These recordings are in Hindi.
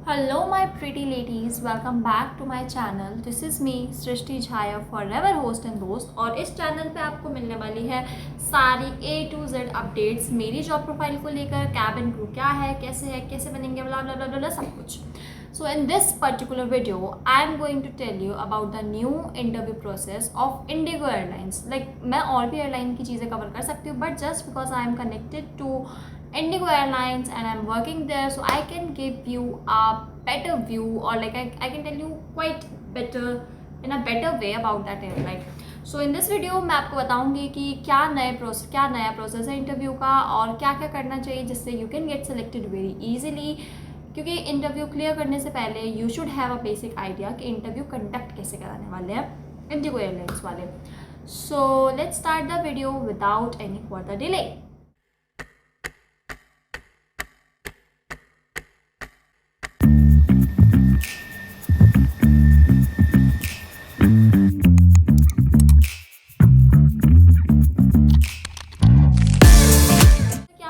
Hello my pretty ladies, welcome back to my channel. This is me Srishti Jha, forever host and host। और इस चैनल पे आपको मिलने वाली है सारी A to Z अपडेट्स मेरी जॉब प्रोफाइल को लेकर, कैबिन क्रू क्या है, कैसे बनेंगे, ब्ला ब्ला ब्ला ब्ला सब कुछ। So in this particular video, I am going to tell you about the new interview process of Indigo Airlines. Like मैं और भी एयरलाइन की चीज़ें कवर कर सकती हूँ, but just because I am connected to Indigo Airlines and I'm working there, so I can give you a better view, or like I can tell you quite better in a better way about that airline. So in this video मैं आपको बताऊंगी कि क्या नया प्रोसेस है इंटरव्यू का और क्या क्या करना चाहिए जिससे you can get selected very easily. क्योंकि इंटरव्यू क्लियर करने से पहले you should have a basic idea कि इंटरव्यू कंडक्ट कैसे कराने वाले हैं इंडिगो एयरलाइंस वाले। So let's start the video without any further delay.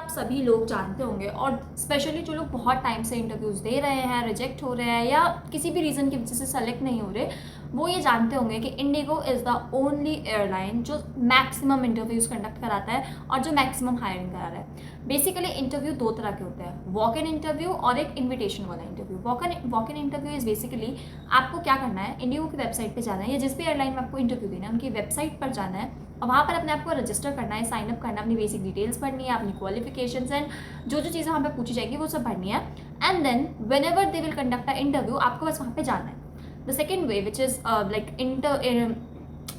सभी लोग जानते होंगे और स्पेशली जो लोग बहुत टाइम से इंटरव्यूज़ दे रहे हैं, रिजेक्ट हो रहे हैं या किसी भी रीज़न की वजह से सेलेक्ट नहीं हो रहे, वो ये जानते होंगे कि Indigo is the only airline जो मैक्सिमम इंटरव्यूज़ कंडक्ट कराता है और जो मैक्सिमम हायरिंग करा रहा है। बेसिकली इंटरव्यू दो तरह के होते हैं, वॉक इन इंटरव्यू और एक इन्विटेशन वाला interview. Walk in interview is basically आपको क्या करना है, इंडिगो की वेबसाइट पर जाना है या जिस भी एयरलाइन में आपको इंटरव्यू देना है उनकी वेबसाइट पर जाना है और वहाँ पर अपने आप को रजिस्टर करना है, साइन अप करना है, अपनी बेसिक डिटेल्स भरनी है, अपनी क्वालिफिकेशंस एंड जो चीज़ें वहाँ पे पूछी जाएगी वो सब भरनी है। And then whenever they will conduct a interview आपको बस वहाँ पे जाना है। The second way which is like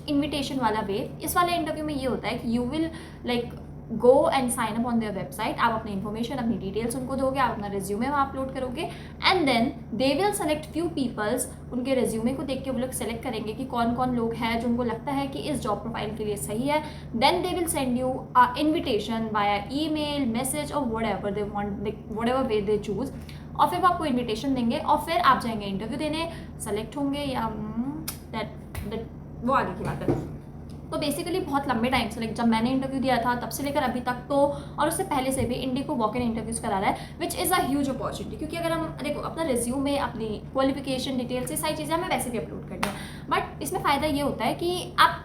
invitation वाला वे, इस वाले इंटरव्यू में ये होता है कि you will like go and sign up on their website. आप अपनी इन्फॉर्मेशन, अपनी डिटेल्स उनको दोगे, आप अपना रिज्यूमे वहाँ अपलोड करोगे and then they will select few peoples. उनके रिज्यूमे को देख के वो लोग सेलेक्ट करेंगे कि कौन कौन लोग हैं जो उनको लगता है कि इस जॉब प्रोफाइल के लिए सही है। Then they will send you a invitation by email, message और whatever they want, like whatever way they choose, और फिर वो आपको इन्विटेशन देंगे और फिर आप जाएंगे इंटरव्यू देने, सेलेक्ट होंगे या दैट वो आगे की बात है। तो बेसिकली बहुत लंबे टाइम से, लाइक जब मैंने इंटरव्यू दिया था तब से लेकर अभी तक तो, और उससे पहले से भी इंडिगो वॉक इन इंटरव्यूज़ करा रहा है, which is a huge opportunity. क्योंकि अगर हम देखो अपना रिज्यूमे, अपनी क्वालिफिकेशन डिटेल्स, ये सारी चीज़ें हमें वैसे भी अपलोड करनी है, बट इसमें फ़ायदा ये होता है कि आप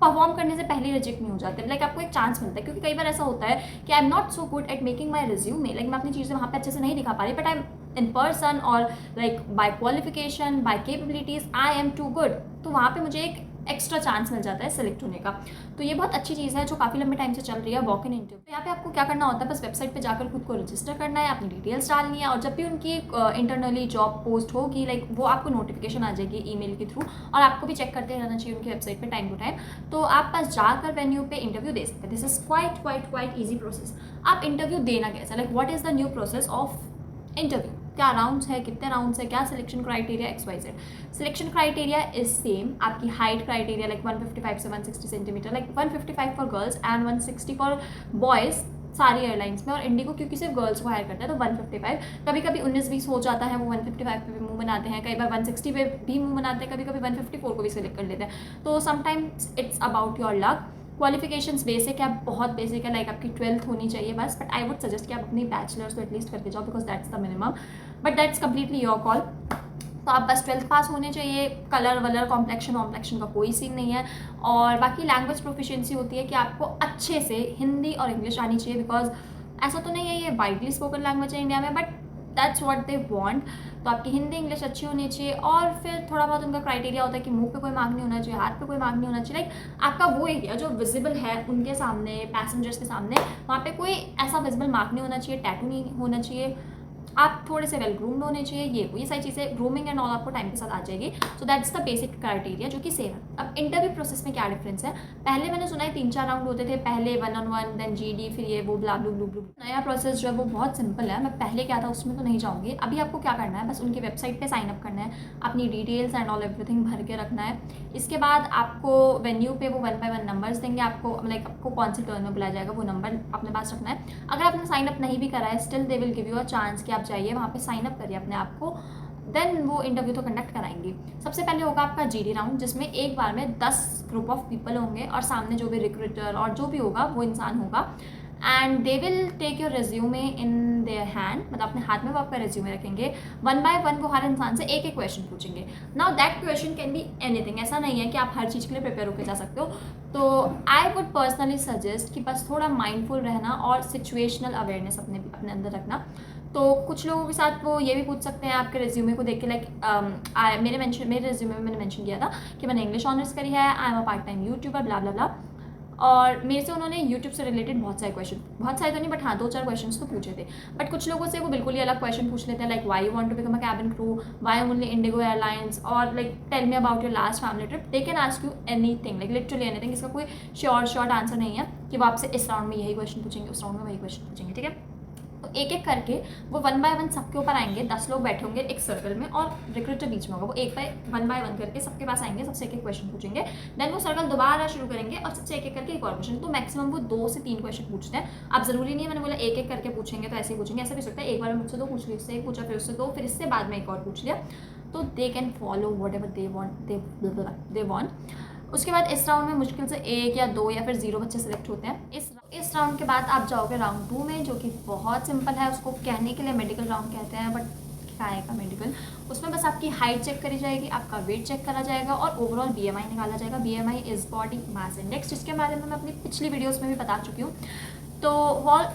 परफॉर्म करने से पहले रिजेक्ट नहीं हो जाते। लाइक आपको एक चांस मिलता है। क्योंकि कई बार ऐसा होता है कि I am not so good at making my resume, like मैं अपनी चीज़ें वहाँ पे अच्छे से नहीं दिखा पा रही, but I am in person और like by qualification, by capabilities I am too good. तो वहाँ पे मुझे एक एक्स्ट्रा चांस मिल जाता है सेलेक्ट होने का। तो ये बहुत अच्छी चीज़ है जो काफ़ी लंबे टाइम से चल रही है, वॉक इन इंटरव्यू। तो यहाँ पे आपको क्या करना होता है, बस वेबसाइट पे जाकर खुद को रजिस्टर करना है, अपनी डिटेल्स डालनी है और जब भी उनकी इंटरनली जॉब पोस्ट होगी, लाइक वो आपको नोटिफिकेशन आ जाएगी ईमेल के थ्रू, और आपको भी चेक करते रहना चाहिए उनकी वेबसाइट पे टाइम टू टाइम। तो आप बस जाकर वेन्यू पे इंटरव्यू दे सकते हैं। This is quite easy process. आप इंटरव्यू देना कैसा, like what is the new process of interview, क्या राउंड्स है, कितने राउंड्स है, क्या selection criteria, XYZ। Selection criteria is same. आपकी हाइट क्राइटेरिया लाइक 155 से 160 centimetre, like 155 for girls and 160 for boys सारी एयरलाइंस में। और इंडिगो क्योंकि सिर्फ गर्ल्स को हायर करता है तो 155, कभी कभी 19-20 हो जाता है, वो 155 पे भी मुँह बनाते हैं, कई बार 160 पे भी मुँह बनाते हैं, कभी कभी 154 को भी सिलेक्ट कर लेते हैं। तो sometimes it's about your luck. Qualifications basic है, बहुत बेसिक है, लाइक आपकी 12th होनी चाहिए बस, बट आई वुड सजेस्ट कि आप अपनी बैचलर्स तो एटलीस्ट करके जाओ because that's the minimum, but that's completely your call. तो आप बस 12th पास होने चाहिए। कलर वलर कॉम्प्लेक्शन का कोई सीन नहीं है। और बाकी लैंग्वेज प्रोफिशिएंसी होती है कि आपको अच्छे से हिंदी और इंग्लिश आनी चाहिए, बिकॉज ऐसा तो नहीं है ये वाइडली स्पोकन लैंग्वेज है इंडिया में, but that's what they want. तो आपकी हिंदी इंग्लिश अच्छी होनी चाहिए। और फिर थोड़ा बहुत उनका क्राइटेरिया होता है कि मुंह पे कोई मार्क नहीं होना चाहिए, हाथ पे कोई मार्क नहीं होना चाहिए, लाइक आपका वो एरिया जो विजिबल है उनके सामने, पैसेंजर्स के सामने, वहाँ पे कोई ऐसा विजिबल मार्क नहीं होना चाहिए, टैटू नहीं होना चाहिए, आप थोड़े से वेल ग्रूम्ड होने चाहिए, ये सारी चीज़ें, ग्रूमिंग एंड ऑल आपको टाइम के साथ आ जाएगी। So that's the basic criteria जो कि सेम है। अब इंटरव्यू प्रोसेस में क्या डिफरेंस है, पहले मैंने सुना है 3-4 राउंड होते थे, पहले 1-on-1, देन GD, फिर ये वो ब्ला ब्लू ब्लू ब्लू। नया प्रोसेस जो है वो बहुत सिंपल है, मैं पहले क्या था उसमें तो नहीं जाऊँगी। अभी आपको क्या करना है, बस उनकी वेबसाइट पर साइन अप करना है, अपनी डिटेल्स एंड ऑल एवरीथिंग भर के रखना है। इसके बाद आपको वेन्यू पे वो 1 by 1 नंबर्स देंगे आपको, लाइक आपको कौन सी टर्न में बुलाया जाएगा वो नंबर अपने पास रखना है। अगर आपने साइन अप नहीं भी करा है, still they will give you a chance कि आप जाइए वहाँ पे साइन अप करिए अपने आप को, देन वो इंटरव्यू तो कंडक्ट कराएंगे। सबसे पहले होगा आपका GD राउंड, जिसमें एक बार में 10 ग्रुप ऑफ पीपल होंगे और सामने जो भी रिक्रूटर और जो भी होगा वो इंसान होगा। And they will take your resume in their hand, मतलब अपने हाथ में वो आपका रेज्यूमे रखेंगे। 1 बाय 1 वो हर इंसान से एक एक क्वेश्चन पूछेंगे। Now that question can be anything, ऐसा नहीं है कि आप हर चीज़ के लिए प्रिपेयर होकर जा सकते हो। तो आई वुड पर्सनली सजेस्ट कि बस थोड़ा माइंडफुल रहना और सिचुएशनल अवेयरनेस अपने अंदर रखना। तो कुछ लोगों के साथ वो ये भी पूछ सकते हैं आपके रेज्यूमे को देख के, लाइक मेरे रेज्यूमे में मैंने मेंशन किया था कि मैंने इंग्लिश ऑनर्स करी है, I am a part time YouTuber, blah blah blah. और मेरे से उन्होंने यूट्यूब से रिलेटेड बहुत सारे क्वेश्चन, बहुत सारे तो नहीं बट हाँ 2-4 क्वेश्चन तो पूछे थे। बट कुछ लोगों से वो बिल्कुल ही अलग क्वेश्चन पूछ लेते हैं, like why you want to become a cabin crew, why only IndiGo airlines, और like tell me about your last family trip. They can ask you anything, like literally anything. इसका कोई शॉर्ट आंसर नहीं है कि वो आपसे इस राउंड में यही क्वेश्चन पूछेंगे, उस राउंड में वही क्वेश्चन पूछेंगे, ठीक है। तो एक एक करके वो 1 बाय 1 सबके ऊपर आएंगे, 10 लोग बैठे होंगे एक सर्कल में और रिक्रूटर बीच में होगा। वो 1 बाय 1 करके सबके पास आएंगे, सबसे एक एक क्वेश्चन पूछेंगे। देन वो सर्कल दोबारा शुरू करेंगे और सबसे एक एक करके एक और क्वेश्चन। तो मैक्सिमम वो 2 से 3 क्वेश्चन पूछते हैं। अब जरूरी नहीं है मैंने बोला एक एक करके पूछेंगे तो ऐसे ही पूछेंगे, ऐसा भी सकता है एक बार में मुझसे 2 पूछ लिया, उससे एक पूछा, फिर उससे 2, फिर इससे बाद में एक और पूछ लिया। तो they can follow what ever they want. उसके बाद इस राउंड में मुश्किल से 1 या 2 या फिर 0 बच्चे सेलेक्ट होते हैं। इस राउंड के बाद आप जाओगे राउंड 2 में, जो कि बहुत सिंपल है। उसको कहने के लिए मेडिकल राउंड कहते हैं, बट क्या आएगा मेडिकल। उसमें बस आपकी हाइट चेक करी जाएगी, आपका वेट चेक करा जाएगा और ओवरऑल BMI निकाला जाएगा। BMI is body mass index, जिसके बारे में मैं अपनी पिछली वीडियोज़ में भी बता चुकी हूँ। तो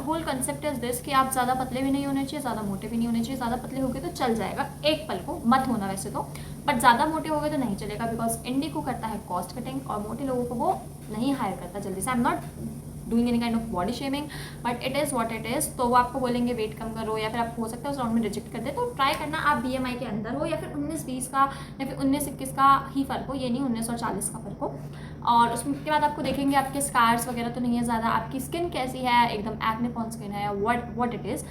होल कंसेप्ट इज दिस कि आप ज़्यादा पतले भी नहीं होने चाहिए, ज़्यादा मोटे भी नहीं होने चाहिए। ज़्यादा पतले हो गए तो चल जाएगा एक पल को, मत होना वैसे तो, बट ज़्यादा मोटे हो गए तो नहीं चलेगा, बिकॉज इंडिगो करता है कॉस्ट कटिंग और मोटे लोगों को वो नहीं हायर करता जल्दी से। I am not doing any kind of body shaming, but it is what it is. तो वो आपको बोलेंगे वेट कम करो, या फिर आपको हो सकता है उस राउंड में रिजेक्ट कर दे। तो ट्राई करना आप BMI के अंदर हो, या फिर 19-20 का या फिर 19-21 का ही फ़र्क हो, ये नहीं 19 और 40 का फ़र्क हो। और उसके बाद आपको देखेंगे आपके स्कार्स वगैरह तो नहीं है ज़्यादा, आपकी स्किन कैसी है, एकदम एक्ने प्रोन स्किन है, व्हाट इट इज़,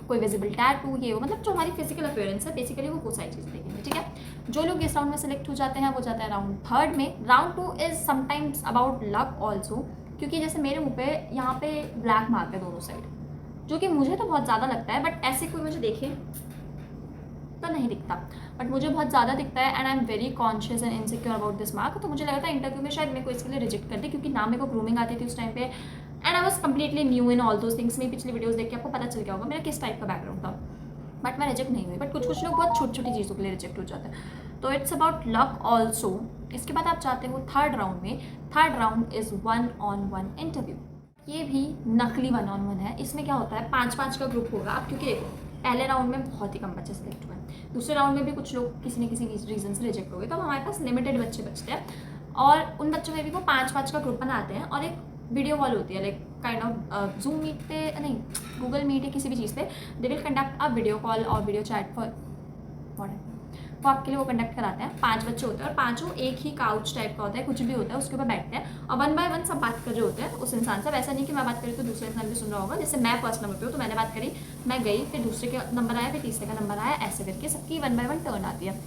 कोई विजिबल टैटू, ये वो, मतलब जो हमारी फिजिकल अपीयरेंस है बेसिकली वो सारी चीज़ देखेंगे, ठीक है। जो लोग इस राउंड में सेलेक्ट हो जाते हैं वो जाते हैं राउंड 3 में। Round 2 is sometimes about luck also, क्योंकि जैसे मेरे मुँह पे यहाँ पे ब्लैक मार्क है दोनों साइड, जो कि मुझे तो बहुत ज़्यादा लगता है, बट ऐसे कोई मुझे देखे तो नहीं दिखता, बट मुझे बहुत ज़्यादा दिखता है। And I am very conscious and insecure about this mark. तो मुझे लगा था इंटरव्यू में शायद मेरे को इसके लिए रिजेक्ट कर दे, क्योंकि ना मेरे को ग्रूमिंग आती थी उस टाइम पे, and I was completely new in all those things. मेरी पिछली वीडियोज़ देख के आपको पता चल गया होगा मेरा किस टाइप का बैकग्राउंड था, बट मैं रिजेक्ट नहीं हुई। बट कुछ लोग बहुत छोटी छोटी चीज़ों के लिए रिजेक्ट हो जाते हैं, तो इट्स अबाउट लक ऑल्सो। इसके बाद आप चाहते हो 3rd राउंड में। 3rd round is 1-on-1 interview. ये भी नकली 1-on-1 है। इसमें क्या होता है, 5-5 का ग्रुप होगा। आप क्योंकि देखो पहले राउंड में बहुत ही कम बच्चे सेलेक्ट हुए, दूसरे राउंड में भी कुछ लोग किसी न किसी रीज़न से रिजेक्ट हो गए, तो हमारे पास लिमिटेड बच्चे बचते हैं। और उन बच्चों में भी वो 5-5 का ग्रुप बनाते हैं और एक वीडियो कॉल होती है, like kind of Zoom Meet पे नहीं, गूगल मीट या किसी भी चीज़ पे they will conduct a video call और वीडियो चैट फॉर व्हाटएवर, वो आपके लिए वो कंडक्ट कराते हैं। 5 बच्चे होते हैं और पाँचों एक ही काउच टाइप का होता है, कुछ भी होता है, उसके ऊपर बैठते हैं और 1 बाय 1 सब बात कर रहे होते हैं उस इंसान से। वैसा नहीं कि मैं बात करी तो दूसरे इंसान भी सुन रहा होगा। जैसे मैं फर्स्ट नंबर पे हूँ तो मैंने बात करी, मैं गई, फिर दूसरे का नंबर आया, फिर तीसरे का नंबर आया, ऐसे करके सबकी 1 बाय 1 टर्न आती है।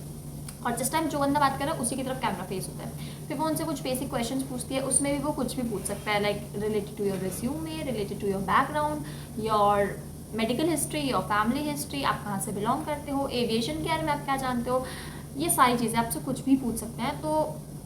और जिस टाइम जो बंदा बात कर रहा है उसी की तरफ कैमरा फेस होता है। फिर वो उनसे कुछ बेसिक क्वेश्चंस पूछती है, उसमें भी वो कुछ भी पूछ सकता है, like related to your resume, related to your background, your medical history, your family history, आप कहाँ से बिलोंग करते हो, एविएशन के बारे में आप क्या जानते हो, ये सारी चीज़ें आपसे कुछ भी पूछ सकते हैं। तो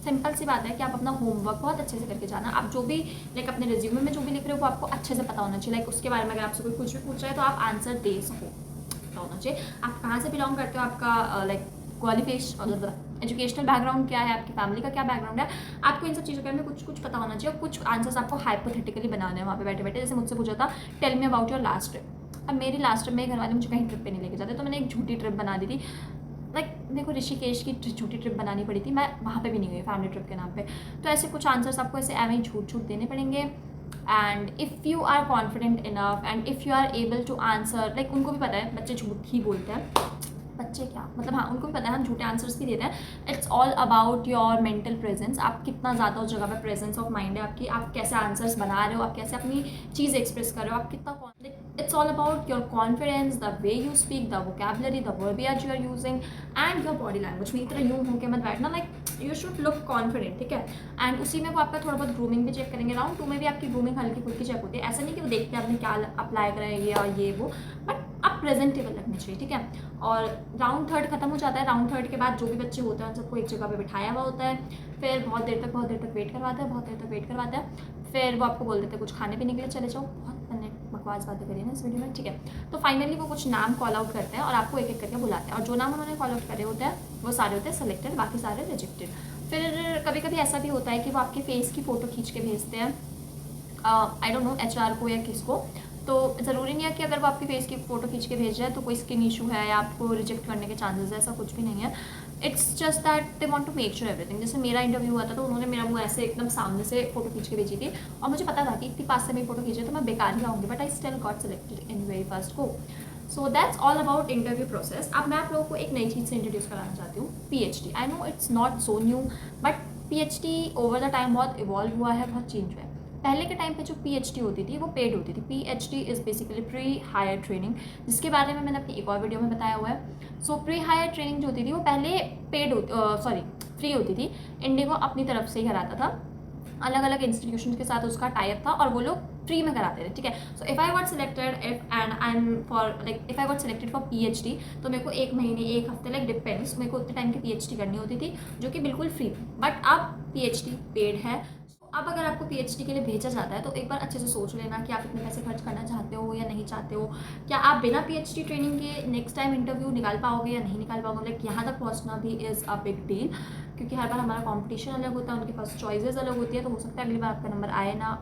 सिंपल सी बात है कि आप अपना होमवर्क बहुत अच्छे से करके जाना। आप जो भी लाइक अपने रिज्यूमे में जो भी लिख रहे हो वो आपको अच्छे से पता होना चाहिए। लाइक उसके बारे में अगर आपसे कोई कुछ भी पूछ रहा है तो आप आंसर दे सको, पता होना चाहिए। आप कहाँ से बिलोंग करते हो, आपका लाइक क्वालिफिकेशन, एजुकेशनल बैकग्राउंड क्या है, आपकी फैमिली का क्या बैकग्राउंड है, आपको इन सब चीज़ों के बारे में कुछ पता होना चाहिए। और कुछ आंसर्स आपको हाइपोथेटिकली बनाने हैं वहाँ पे बैठे बैठे। जैसे मुझसे पूछा था tell me about your last trip. अब मेरी लास्ट ट्रिप, मेरे घर वाले मुझे कहीं ट्रिप पे नहीं लेके जाते, तो मैंने एक झूठी ट्रिप बना दी थी। लाइक मेरे को ऋषिकेश की झूठी ट्रिप बनानी पड़ी थी, मैं वहाँ पे भी नहीं हुई फैमिली ट्रिप के नाम पे। तो ऐसे कुछ आंसर्स आपको ऐसे एवं झूठ देने पड़ेंगे। And if you are confident enough and if you are able to answer, like उनको भी पता है बच्चे झूठ ही बोलते हैं, बच्चे क्या मतलब, हाँ उनको भी पता है हम झूठे आंसर्स भी देते हैं। It's all about your mental presence, आप कितना ज़्यादा उस जगह पे प्रेजेंस ऑफ माइंड है आपकी, आप कैसे आंसर्स बना रहे हो, आप कैसे अपनी चीज़ एक्सप्रेस कर रहे हो, आप कितना it's all about your confidence, the way you speak, the vocabulary, the verbiage you are using and your body language. मेरी तरह यूँ होकर मत बैठना, like you should look confident, ठीक है। एंड उसी में वो आपका थोड़ा बहुत ग्रूमिंग भी चेक करेंगे। राउंड 2 में भी आपकी ग्रूमिंग हल्की फुल्की चेक होती है। ऐसा नहीं कि वो देखते हैं आपने क्या अप्लाई करा है ये वो, बट आप प्रेजेंटेबल लगने चाहिए, ठीक है। और राउंड 3 खत्म हो जाता है। राउंड 3 के बाद जो भी बच्चे होते हैं सबको एक जगह पे बिठाया हुआ होता है, फिर बहुत देर तक वेट करवाते हैं, फिर वो आपको बोल देते हैं कुछ खाने पीने के लिए चले जाओ। बहुत बकवास बातें करी ना इस वीडियो में, ठीक है। तो फाइनली वो कुछ नाम कॉल आउट करते हैं और आपको एक एक करके बुलाते हैं, और जो नाम उन्होंने कॉल आउट करे होते हैं वो सारे होते हैं सेलेक्टेड, बाकी सारे रिजेक्टेड। फिर कभी कभी ऐसा भी होता है कि वो आपके फेस की फ़ोटो खींच के भेजते हैं, आई डोंट नो HR को या किसको। तो ज़रूरी नहीं है कि अगर वो आपकी फेस की फ़ोटो खींच के भेज रहे हैं तो कोई स्किन इशू है या आपको रिजेक्ट करने के चांसेस है, ऐसा कुछ भी नहीं है। It's just that they want to make sure everything. जैसे मेरा इंटरव्यू हुआ था तो उन्होंने मेरा वो ऐसे एकदम सामने से फ़ोटो खींच के भेजी थी, और मुझे पता था कि इतनी पास से मेरी फ़ोटो खींचे तो मैं बेकार ही आऊँगी, but I still got selected in very first go. So that's all about interview process. अब मैं आप लोगों को एक नई चीज़ से इंट्रोड्यूस कराना चाहती हूँ, PhD। I know it's not so new, but PhD over the time बहुत इवॉल्व हुआ है, बहुत चेंज हुआ है। पहले के टाइम पे जो PhD होती थी वो पेड होती थी। PhD is basically pre higher training, जिसके बारे में मैंने अपनी एक और वीडियो में बताया हुआ है। सो प्री हायर ट्रेनिंग जो होती थी वो पहले पेड फ्री होती थी। इंडिगो अपनी तरफ से ही कराता था, अलग अलग इंस्टीट्यूशन के साथ उसका टाइप था और वो लोग फ्री में कराते थे, ठीक है। So if I got selected if I got selected for PhD, तो मेरे को 1 महीने 1 हफ्ते डिपेंड्स, मेरे को उतने टाइम की PhD करनी होती थी, जो कि बिल्कुल फ्री। बट अब PhD पेड है। अब अगर आपको PhD के लिए भेजा जाता है तो एक बार अच्छे से सोच लेना कि आप इतने पैसे खर्च करना चाहते हो या नहीं चाहते हो। क्या आप बिना PhD ट्रेनिंग के नेक्स्ट टाइम इंटरव्यू निकाल पाओगे या नहीं निकाल पाओगे। यहाँ तक पहुँचना भी इज़ अ बिग डील, क्योंकि हर बार हमारा कॉम्पिटिशन अलग होता है, उनके पास चॉइसेस अलग होती है, तो हो सकता है अगली बार आपका नंबर आए ना।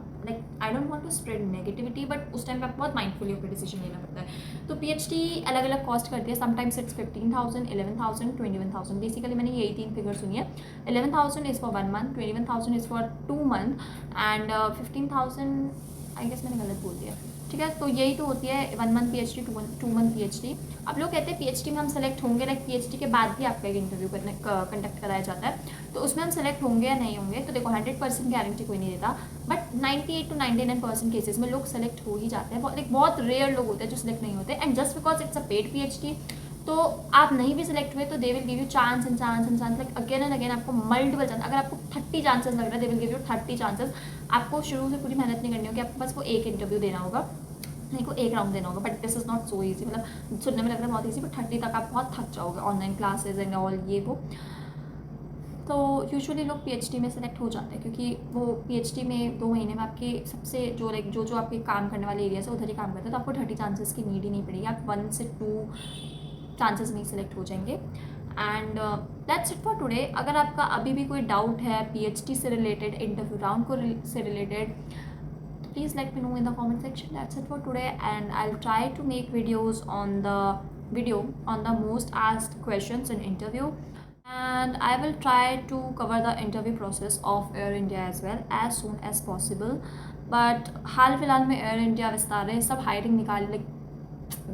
I don't want to spread negativity, but उस टाइम पे आपको बहुत माइंडफुली होकर डिसीजन लेना पड़ता है। तो PhD अलग अलग कॉस्ट करती है, समटाइम्स इट्स 15,000, 11,000, 21,000। बेसिकली मैंने यही 3 फिगर सुनी है। 11,000 is for 1 month, 21,000 is for 2 month, and 15,000 I guess मैंने गलत बोल दिया, ठीक है। तो यही तो होती है 1 मंथ PhD, 2 मंथ PhD। अब लोग कहते हैं PhD में हम सेलेक्ट होंगे, PhD के बाद भी आपका एक इंटरव्यू कंडक्ट कराया जाता है, तो उसमें हम सेलेक्ट होंगे या नहीं होंगे। तो देखो 100% गारंटी कोई नहीं देता, बट 98 to 99% केसेस में लोग सेलेक्ट हो ही जाते हैं। बहुत रेयर लोग होते हैं जो सेलेक्ट नहीं होते, and just because it's a paid PhD, तो आप नहीं भी सिलेक्ट हुए तो they will give you chance and chance and chance, again and again आपको मल्टीपल चांस। अगर आपको 30 चांसेस लग रहा है, they will give you 30 chances. आपको शुरू से पूरी मेहनत नहीं करनी होगी, आपको बस वो एक इंटरव्यू देना होगा, नहीं को एक राउंड देना होगा। But this is not so easy, सुनने में लग रहा है बहुत ईजी, बट 30 तक आप बहुत थक जाओगे, ऑनलाइन क्लासेज एंड ऑल ये वो। तो यूजुअली लोग PhD में सेलेक्ट हो जाते हैं, क्योंकि वो PhD में 2 महीने में आपके सबसे जो आपके काम करने वाले एरिया है उधर ही काम करते हैं, तो आपको 30 चांसेस की नीड ही नहीं पड़ेगी, आप 1 से 2 चांसेस में सेलेक्ट हो जाएंगे। And that's it for today. अगर आपका अभी भी कोई डाउट है PhD से रिलेटेड, इंटरव्यू राउंड को से related, please let me know in the comment section. That's it for today, and I'll try to make videos on the most asked questions in interview, and I will try to cover the interview process of Air India as well as soon as possible. But हाल फिलहाल में Air India, Vistara सब hiring निकाल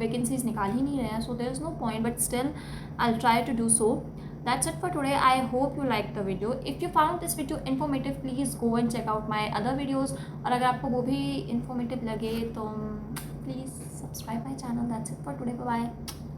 vacancies निकाल ही नहीं रहे हैं, so there is no point, but still I'll try to do so. That's it for today. I hope you liked the video. If you found this video informative, please go and check out my other videos. और अगर आपको वो भी informative लगे तो please subscribe my channel. That's it for today. Bye bye.